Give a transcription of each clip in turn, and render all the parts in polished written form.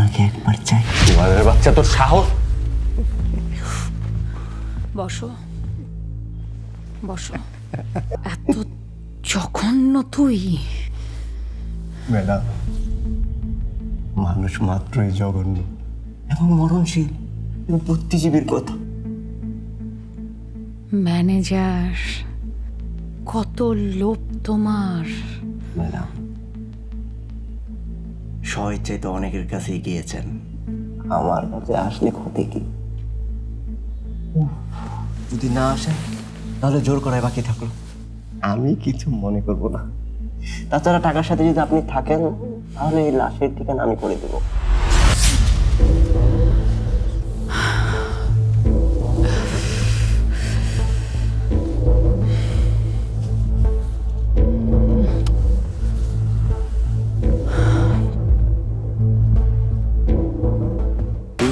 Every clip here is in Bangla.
আপনাকে একবার চাই। এবারের বাচ্চা তোর সাহস! বসো বসো। এত জঘন্য তুই! ম্যাডাম, মানুষ মাত্রই জঘন্য এবং মরণশীল, বুদ্ধিজীবীর কথা। ম্যানেজার, কত লোভ তোমার! ম্যাডাম, স্বেচ্ছায় তো অনেকের কাছেই গিয়েছেন, আমার কাছে আসলে ক্ষতি কি? যদি না আসেন তাহলে জোর করায় বাকি থাকলো, আমি কিছু মনে করব না। তাছাড়া টাকার সাথে যদি আপনি থাকেন তাহলে এই লাশের ঠিকানা আমি করে দেব।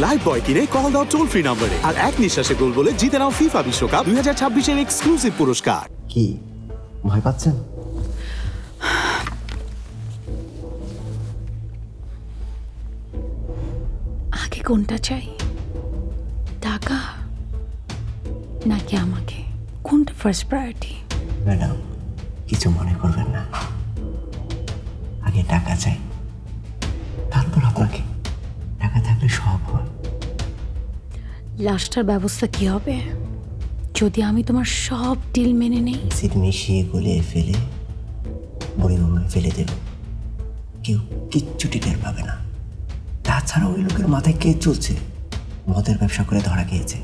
লাইফ বয় কিনে কল দাও টোল ফ্রি নম্বরে আর এক নিঃশ্বাসে গোল বলে জিতে নাও ফিফা বিশ্বকাপ 2026-এর এক্সক্লুসিভ পুরস্কার। কি ভয় পাচ্ছেন? আগে কোনটা চাই, টাকা নাকি আমাকে? কোনটা ফার্স্ট প্রায়োরিটি? ম্যাডাম, কিছু মনে করবেন না, আগে টাকা চাই, তারপর আপনাকে। টাকা থাকলে সব হয়। লাশটার ব্যবস্থা কি হবে যদি আমি তোমার সব ডিল মেনে নেই? অ্যাসিড মিশিয়ে গলিয়ে ফেলে বড়িগঙ্গায় ফেলে দেব, কেউ কিচ্ছুটি টের পাবে না। তাছাড়া ওই লোকের মাথায় কে চলছে? মদের ব্যবসা করে ধরা খেয়েছে।